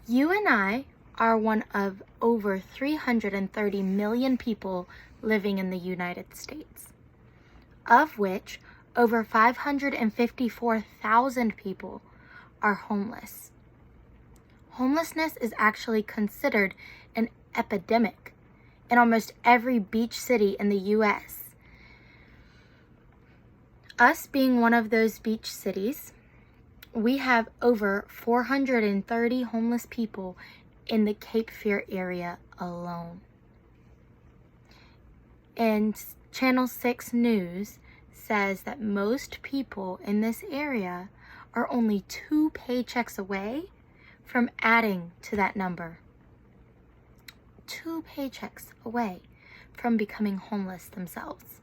You and I are one of over 330 million people living in the United States, of which over 554,000 people are homeless. Homelessness is actually considered an epidemic in almost every beach city in the U.S. Us being one of those beach cities, we have over 430 homeless people in the Cape Fear area alone. And Channel 6 News says that most people in this area are only 2 paychecks away from adding to that number. 2 paychecks away from becoming homeless themselves.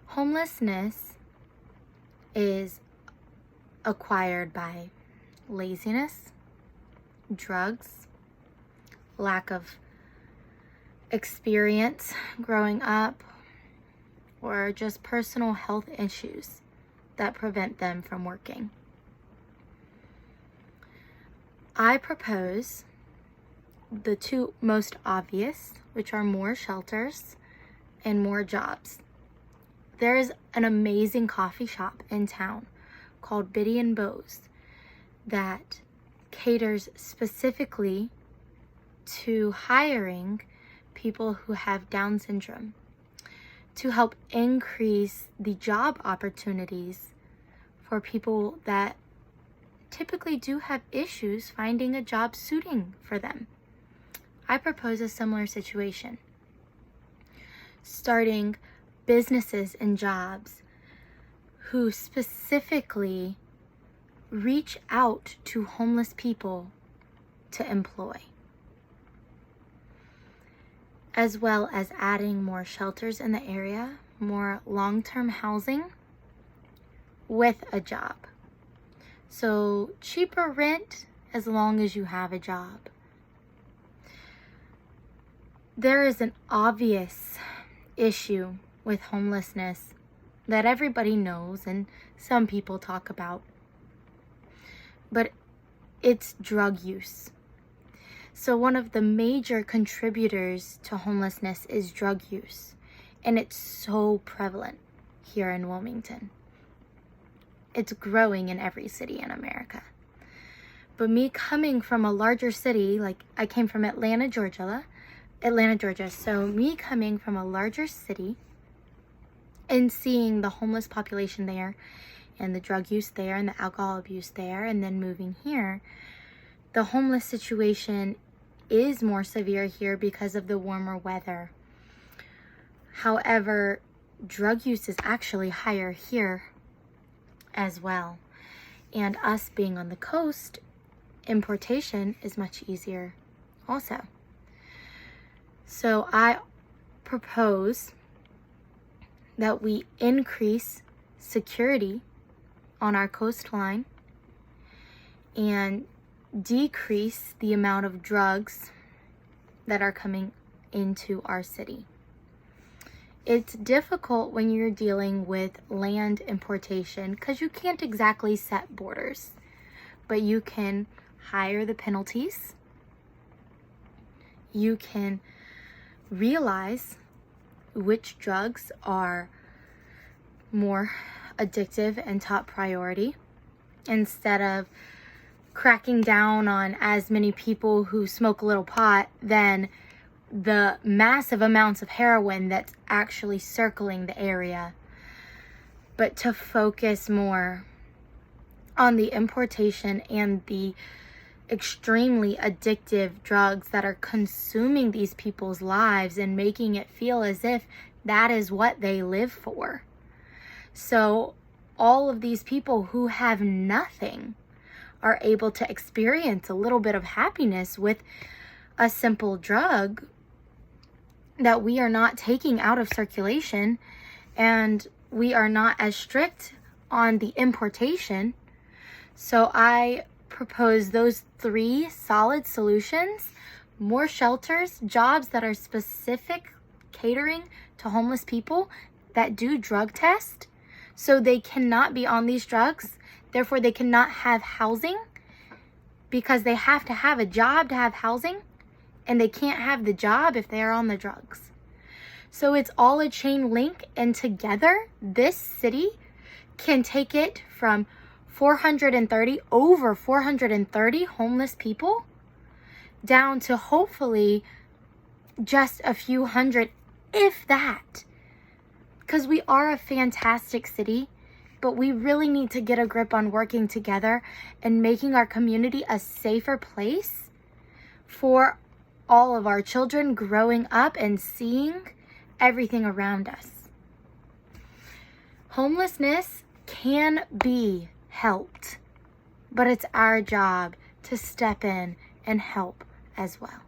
Homelessness is acquired by laziness, drugs, lack of experience growing up, or just personal health issues that prevent them from working. I propose the 2 most obvious, which are more shelters and more jobs. There is an amazing coffee shop in town called Biddy and Bowes that caters specifically to hiring people who have Down syndrome to help increase the job opportunities for people that typically do have issues finding a job suiting for them. I propose a similar situation, starting businesses and jobs who specifically reach out to homeless people to employ, as well as adding more shelters in the area, more long-term housing with a job. So cheaper rent as long as you have a job. There is an obvious issue with homelessness that everybody knows and some people talk about, but it's drug use. So one of the major contributors to homelessness is drug use, and it's so prevalent here in Wilmington. It's growing in every city in America. But me coming from a larger city, like I came from Atlanta, Georgia. So me coming from a larger city and seeing the homeless population there and the drug use there and the alcohol abuse there, and then moving here, the homeless situation is more severe here because of the warmer weather. However, drug use is actually higher here as well. And us being on the coast, importation is much easier also. So I propose that we increase security on our coastline and decrease the amount of drugs that are coming into our city. It's difficult when you're dealing with land importation because you can't exactly set borders, but you can higher the penalties. You can realize which drugs are more addictive and top priority instead of cracking down on as many people who smoke a little pot than the massive amounts of heroin that's actually circling the area, but to focus more on the importation and the extremely addictive drugs that are consuming these people's lives and making it feel as if that is what they live for. So all of these people who have nothing are able to experience a little bit of happiness with a simple drug that we are not taking out of circulation, and we are not as strict on the importation. So I propose those 3 solid solutions: more shelters, jobs that are specific catering to homeless people that do drug test so they cannot be on these drugs, therefore they cannot have housing because they have to have a job to have housing, and they can't have the job if they are on the drugs. So it's all a chain link, and together this city can take it from over 430 homeless people down to hopefully just a few hundred, if that. Because we are a fantastic city, but we really need to get a grip on working together and making our community a safer place for all of our children growing up and seeing everything around us. Homelessness can be helped, but it's our job to step in and help as well.